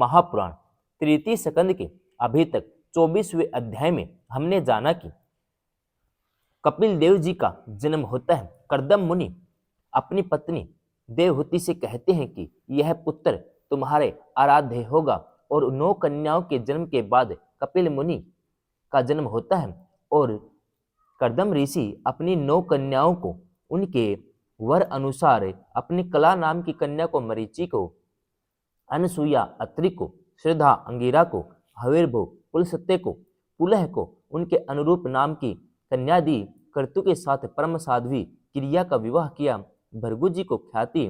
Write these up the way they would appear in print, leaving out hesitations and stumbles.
महापुराण तृतीय स्कंद के अभी तक 24वें अध्याय में हमने जाना कि कपिल देव जी का जन्म होता है। कर्दम मुनि अपनी पत्नी देवहूति से कहते हैं कि यह पुत्र तुम्हारे आराध्य होगा, और 9 कन्याओं के जन्म के बाद कपिल मुनि का जन्म होता है। और कर्दम ऋषि अपनी 9 कन्याओं को उनके वर अनुसार अपनी कला नाम की कन्या को मरीचि को, अनसुईया अत्रि को, श्रद्धा अंगिरा को, हविर्भु पुलस्त्य को, पुलह को उनके अनुरूप नाम की कन्या दी। कर्तु के साथ परम साध्वी क्रिया का विवाह किया। भृगु जी को ख्याति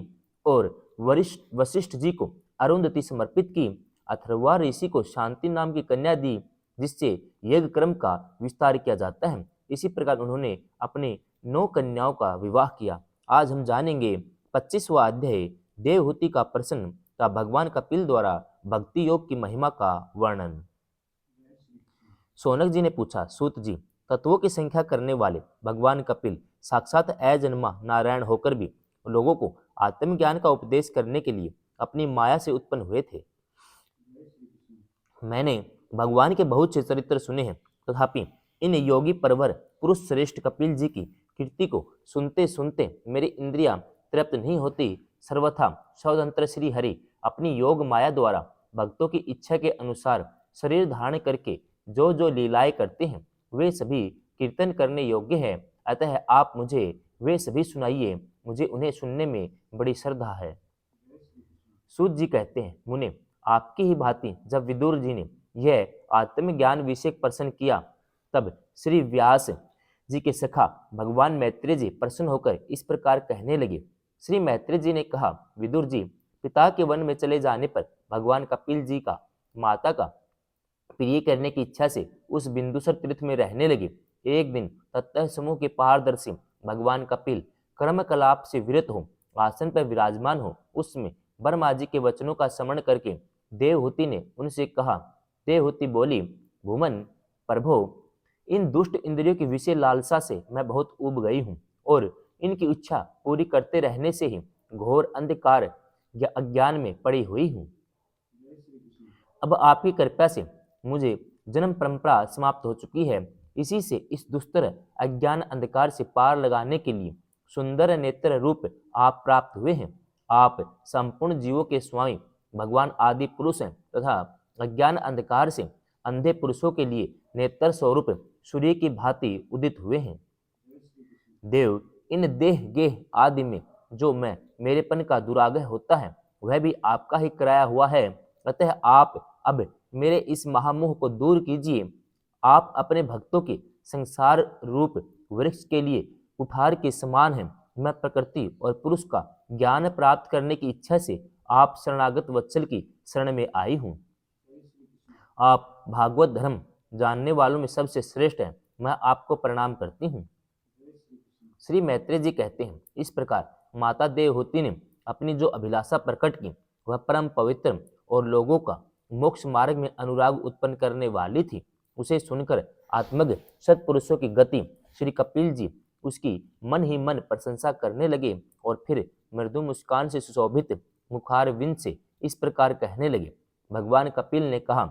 और वशिष्ठ जी को अरुंधति समर्पित की। अथर्वा ऋषि को शांति नाम की कन्या दी, जिससे यज्ञ क्रम का विस्तार किया जाता है। इसी प्रकार उन्होंने अपने 9 कन्याओं का विवाह किया। आज हम जानेंगे 25वां अध्याय देवहूति का प्रश्न का भगवान कपिल द्वारा भक्ति योग की महिमा का वर्णन। शौनक जी ने पूछा, सूत जी, तत्वों की संख्या करने वाले भगवान कपिल साक्षात अजन्मा नारायण होकर भी लोगों को आत्मज्ञान का उपदेश करने के लिए अपनी माया से उत्पन्न हुए थे। मैंने भगवान के बहुत से चरित्र सुने हैं, तथापि इन योगी परवर पुरुष श्रेष्ठ कपिल जी की कीर्ति को सुनते सुनते मेरी इंद्रियां तृप्त नहीं होती। सर्वथा स्वतंत्र श्री हरि अपनी योग माया द्वारा भक्तों की इच्छा के अनुसार शरीर धारण करके जो जो लीलाएं करते हैं वे सभी कीर्तन करने योग्य है। अतः आप मुझे वे सभी सुनाइए, मुझे उन्हें सुनने में बड़ी श्रद्धा है। सूत जी कहते हैं, मुने, आपकी ही भांति जब विदुर जी ने यह आत्मज्ञान विषय प्रश्न किया, तब श्री व्यास जी के सखा भगवान मैत्रेय जी प्रसन्न होकर इस प्रकार कहने लगे। श्री मैत्रेय जी ने कहा, विदुर जी, पिता के वन में चले जाने पर भगवान कपिल जी का माता का प्रिय करने की इच्छा से उस बिंदुसर तीर्थ में रहने लगे। एक दिन तत्व समूह के पारदर्शी भगवान कपिल कर्म कलाप से विरत हो आसन पर विराजमान हो, उसमें ब्रह्मा जी के वचनों का स्मरण करके देवहूति ने उनसे कहा। देवहूति बोली, भूमन प्रभो, इन दुष्ट इंद्रियों की विषय लालसा से मैं बहुत ऊब गई हूँ, और इनकी इच्छा पूरी करते रहने से ही घोर अंधकार या अज्ञान में पड़ी हुई हूँ। अब आपकी कृपा से मुझे जन्म परंपरा समाप्त हो चुकी है। इसी से इस दुस्तर अज्ञान अंधकार से पार लगाने के लिए सुंदर नेत्र रूप आप प्राप्त हुए हैं। आप संपूर्ण जीवों के स्वामी भगवान आदि पुरुष हैं तथा अज्ञान अंधकार से अंधे पुरुषों के लिए नेत्र स्वरूप सूर्य की भांति उदित हुए हैं। देव, इन देह गेह आदि में जो मैं मेरेपन का दुराग्रह होता है वह भी आपका ही कराया हुआ है। अतः आप अब मेरे इस महामोह को दूर कीजिए। आप अपने भक्तों के संसार रूप वृक्ष के लिए कुठार के समान हैं। मैं प्रकृति और पुरुष का ज्ञान प्राप्त करने की इच्छा से आप शरणागत वत्सल की शरण में आई हूँ। आप भागवत धर्म जानने वालों में सबसे श्रेष्ठ हैं। मैं आपको प्रणाम करती हूँ। श्री मैत्रेय जी कहते हैं, इस प्रकार माता देवहूति ने अपनी जो अभिलाषा प्रकट की वह परम पवित्र और लोगों का मोक्ष मार्ग में अनुराग उत्पन्न करने वाली थी। उसे सुनकर आत्मज्ञ सत्पुरुषों की गति श्री कपिल जी उसकी मन ही मन प्रशंसा करने लगे और फिर मृदु मुस्कान से सुशोभित मुखारविंद से इस प्रकार कहने लगे। भगवान कपिल ने कहा,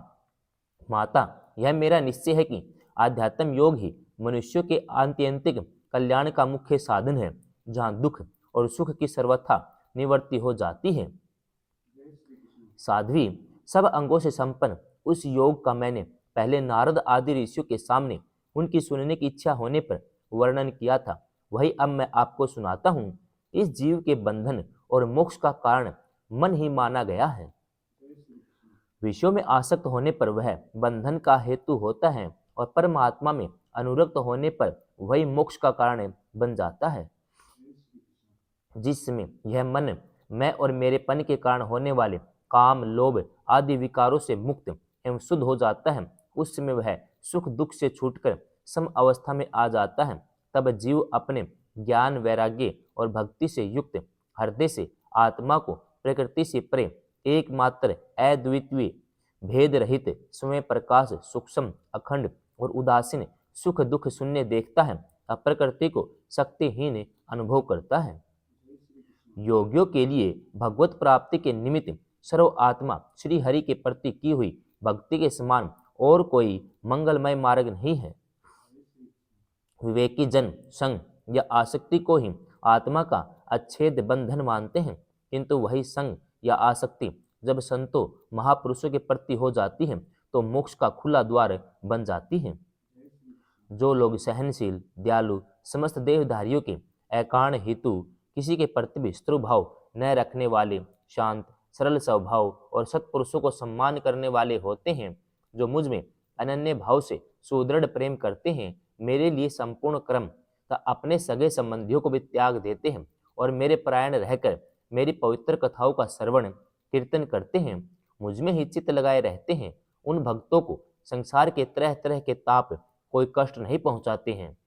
माता, यह मेरा निश्चय है कि आध्यात्म योग ही मनुष्यों के आत्यंतिक कल्याण का मुख्य साधन है, जहाँ दुख और सुख की सर्वथा निवृत्ति हो जाती है। साध्वी, सब अंगों से संपन्न उस योग का मैंने पहले नारद आदि ऋषियों के सामने उनकी सुनने की इच्छा होने पर वर्णन किया था, वही अब मैं आपको सुनाता हूँ। इस जीव के बंधन और मोक्ष का कारण मन ही माना गया है। विषयों में आसक्त होने पर वह बंधन का हेतु होता है और परमात्मा में अनुरक्त होने पर वही मोक्ष का कारण बन जाता है। जिस समय यह मन मैं और मेरेपन के कारण होने वाले काम, लोभ आदि विकारों से मुक्त एवं शुद्ध हो जाता है, उस समय वह सुख दुख से छूटकर सम अवस्था में आ जाता है। तब जीव अपने ज्ञान, वैराग्य और भक्ति से युक्त हृदय से आत्मा को प्रकृति से परे एकमात्र अद्वितीय भेद रहित स्वयं प्रकाश सूक्ष्म अखंड और उदासीन सुख दुख शून्य देखता है, प्रकृति को शक्तिहीन अनुभव करता है। योगियों के लिए भगवत प्राप्ति के निमित्त सर्व आत्मा श्री हरि के प्रति की हुई भक्ति के समान और कोई मंगलमय मार्ग नहीं है। विवेकी जन संग या आसक्ति को ही आत्मा का अच्छेद बंधन मानते हैं, किंतु वही संग या आसक्ति जब संतों महापुरुषों के प्रति हो जाती है तो मोक्ष का खुला द्वार बन जाती है। जो लोग सहनशील, दयालु, समस्त देहधारियों के एकाण हेतु किसी के प्रति भी शत्रुभाव न रखने वाले, शांत, सरल स्वभाव और सत्पुरुषों को सम्मान करने वाले होते हैं, जो मुझ में अनन्य भाव से सुदृढ़ प्रेम करते हैं, मेरे लिए संपूर्ण कर्म तथा अपने सगे संबंधियों को भी त्याग देते हैं और मेरे परायण रहकर मेरी पवित्र कथाओं का श्रवण कीर्तन करते हैं, मुझ में ही चित्त लगाए रहते हैं, उन भक्तों को संसार के तरह तरह के ताप कोई कष्ट नहीं पहुंचाते हैं।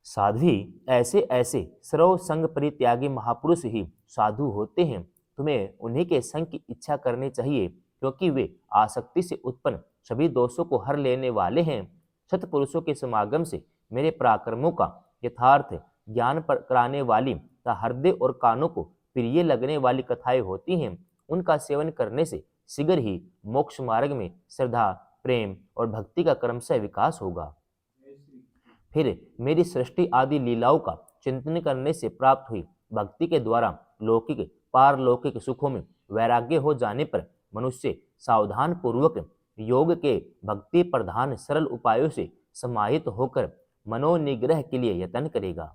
साध्वी ऐसे ऐसे सर्व संग परित्यागी महापुरुष ही साधु होते हैं। तुम्हें उन्हीं के संग की इच्छा करनी चाहिए, क्योंकि वे आसक्ति से उत्पन्न सभी दोषों को हर लेने वाले हैं। सत्पुरुषों के समागम से मेरे पराक्रमों का यथार्थ ज्ञान कराने वाली तथा हृदय और कानों को प्रिय लगने वाली कथाएं होती हैं। उनका सेवन करने से शीघ्र ही मोक्ष मार्ग में श्रद्धा, प्रेम और भक्ति का क्रमशः विकास होगा। फिर मेरी सृष्टि आदि लीलाओं का चिंतन करने से प्राप्त हुई भक्ति के द्वारा लौकिक पारलौकिक सुखों में वैराग्य हो जाने पर मनुष्य सावधान पूर्वक योग के भक्ति प्रधान सरल उपायों से समाहित होकर मनोनिग्रह के लिए यत्न करेगा।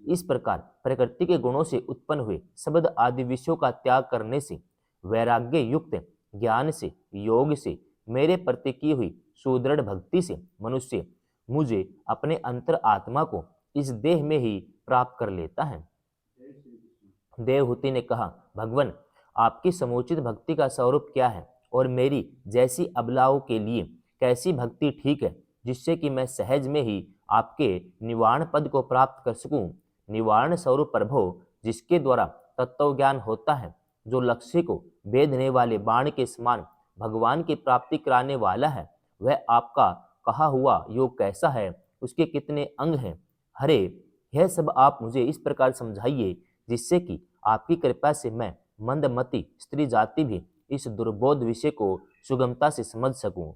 इस प्रकार प्रकृति के गुणों से उत्पन्न हुए शब्द आदि विषयों का त्याग करने से, वैराग्य युक्त ज्ञान से, योग से, मेरे प्रति की हुई सुदृढ़ भक्ति से मनुष्य मुझे अपने अंतर आत्मा को इस देह में ही प्राप्त कर लेता है। देवहूति ने कहा, भगवान, आपकी समुचित भक्ति का स्वरूप क्या है और मेरी जैसी अबलाओं के लिए कैसी भक्ति ठीक है, जिससे कि मैं सहज में ही आपके निवारण पद को प्राप्त कर सकूं। निवारण स्वरूप प्रभो, जिसके द्वारा तत्व ज्ञान होता है, जो लक्ष्य को भेदने वाले बाण के समान भगवान की प्राप्ति कराने वाला है, वह आपका कहा हुआ योग कैसा है, उसके कितने अंग हैं? हरे, यह सब आप मुझे इस प्रकार समझाइए जिससे कि आपकी कृपा से मैं मंदमती स्त्री जाति भी इस दुर्बोध विषय को सुगमता से समझ सकूं।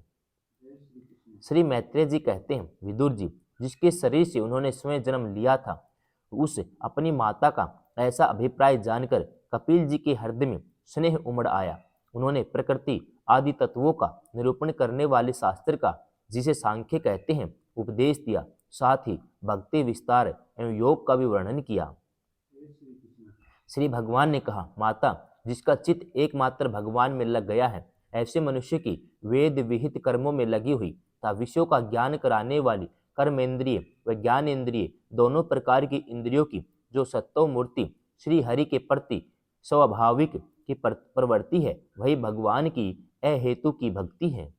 श्री मैत्रेय जी कहते हैं, विदुर जी, जिसके शरीर से उन्होंने स्वयं जन्म लिया था, उस अपनी माता का ऐसा अभिप्राय जानकर कपिल जी के हृदय में स्नेह उमड़ आया। उन्होंने प्रकृति आदि तत्वों का निरूपण करने वाले शास्त्र का, जिसे सांख्य कहते हैं, उपदेश दिया, साथ ही भक्ति विस्तार एवं योग का भी वर्णन किया। श्री भगवान ने कहा, माता, जिसका चित्त एकमात्र भगवान में लग गया है, ऐसे मनुष्य की वेद विहित कर्मों में लगी हुई तथा विषयों का ज्ञान कराने वाली कर्मेंद्रिय व ज्ञानेन्द्रिय दोनों प्रकार की इंद्रियों की जो सत्व मूर्ति श्री हरि के प्रति स्वाभाविक की प्रवृत्ति है, वही भगवान की अहेतु की भक्ति है।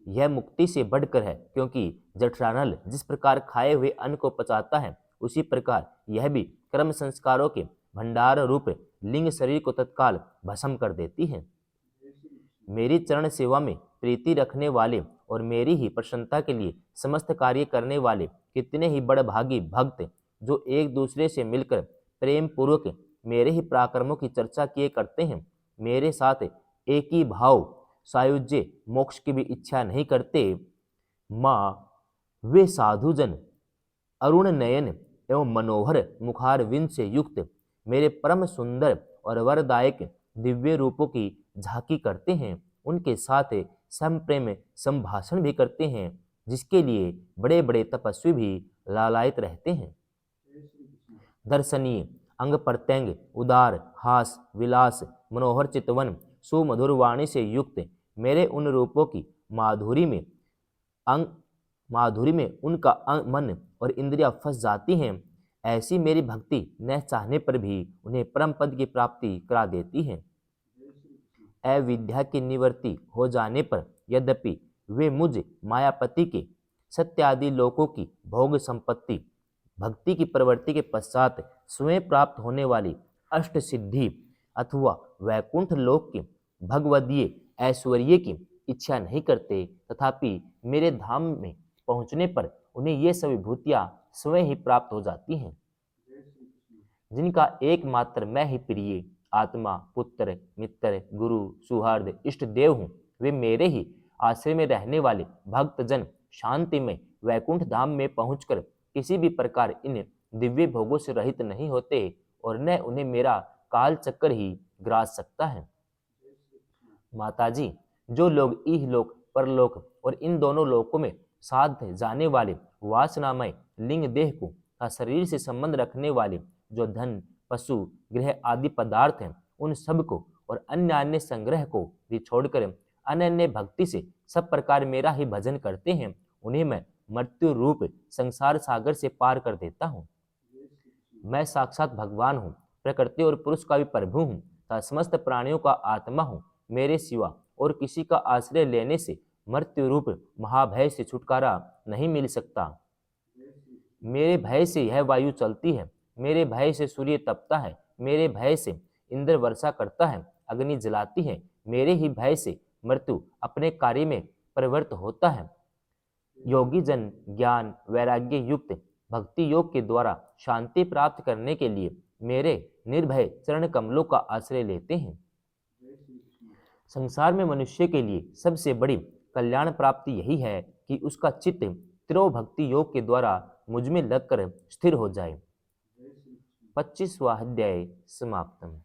यह मुक्ति से बढ़कर है, क्योंकि जठरानल जिस प्रकार खाए हुए अन्न को पचाता है, उसी प्रकार यह भी कर्म संस्कारों के भंडार रूप लिंग शरीर को तत्काल भस्म कर देती है। मेरी चरण सेवा में प्रीति रखने वाले और मेरी ही प्रसन्नता के लिए समस्त कार्य करने वाले कितने ही बड़भागी भक्त, जो एक दूसरे से मिलकर प्रेम पूर्वक मेरे ही पराक्रमों की चर्चा किए करते हैं, मेरे साथ एक ही भाव सायुज्य मोक्ष की भी इच्छा नहीं करते। माँ, वे साधुजन अरुण नयन एवं मनोहर मुखारविंद से युक्त मेरे परम सुंदर और वरदायक दिव्य रूपों की झांकी करते हैं, उनके साथ संप्रेम संभाषण भी करते हैं, जिसके लिए बड़े बड़े तपस्वी भी लालायित रहते हैं। दर्शनीय, अंग प्रत्यंग, उदार, हास, विलास, मनोहर चितवन, सुमधुर वाणी से युक्त मेरे उन रूपों की माधुरी में उनका मन और इंद्रियां फंस जाती हैं। ऐसी मेरी भक्ति न चाहने पर भी उन्हें परम पद की प्राप्ति करा देती है। अविद्या की निवृत्ति हो जाने पर यद्यपि वे मुझ मायापति के सत्यादि लोकों की भोग संपत्ति भक्ति की प्रवृत्ति के पश्चात स्वयं प्राप्त होने वाली अष्ट सिद्धि अथवा वैकुंठ लोक के भगवदीय ऐश्वर्य की इच्छा नहीं करते, तथापि मेरे धाम में पहुंचने पर उन्हें ये सब विभूतियां स्वयं ही प्राप्त हो जाती हैं, जिनका एकमात्र मैं ही प्रिय आत्मा, पुत्र, मित्र, गुरु, सुहृद, इष्ट देव हूँ। वे मेरे ही आश्रय में रहने वाले भक्तजन शांति में वैकुंठ धाम में पहुंचकर किसी भी प्रकार इन दिव्य भोगों से रहित नहीं होते और न उन्हें मेरा काल चक्कर ही ग्रास सकता है। माताजी, जो लोग इहलोक परलोक और इन दोनों लोकों में साध जाने वाले वासनामय लिंग देह को तथा शरीर से संबंध रखने वाले जो धन, पशु, गृह आदि पदार्थ हैं, उन सब को और अन्य अन्य संग्रह को भी छोड़कर अनन्य भक्ति से सब प्रकार मेरा ही भजन करते हैं, उन्हें मैं मृत्यु रूप संसार सागर से पार कर देता हूँ। मैं साक्षात भगवान हूँ, प्रकृति और पुरुष का भी प्रभु हूँ तथा समस्त प्राणियों का आत्मा हूँ। मेरे सिवा और किसी का आश्रय लेने से मृत्यु रूप महाभय से छुटकारा नहीं मिल सकता। मेरे भय से यह वायु चलती है, मेरे भय से सूर्य तपता है, मेरे भय से इंद्र वर्षा करता है, अग्नि जलाती है, मेरे ही भय से मृत्यु अपने कार्य में प्रवृत्त होता है। योगी जन ज्ञान वैराग्य युक्त भक्ति योग के द्वारा शांति प्राप्त करने के लिए मेरे निर्भय चरण कमलों का आश्रय लेते हैं। संसार में मनुष्य के लिए सबसे बड़ी कल्याण प्राप्ति यही है कि उसका चित्त त्रिव भक्ति योग के द्वारा मुझ में लगकर स्थिर हो जाए। 25वां अध्याय समाप्तम।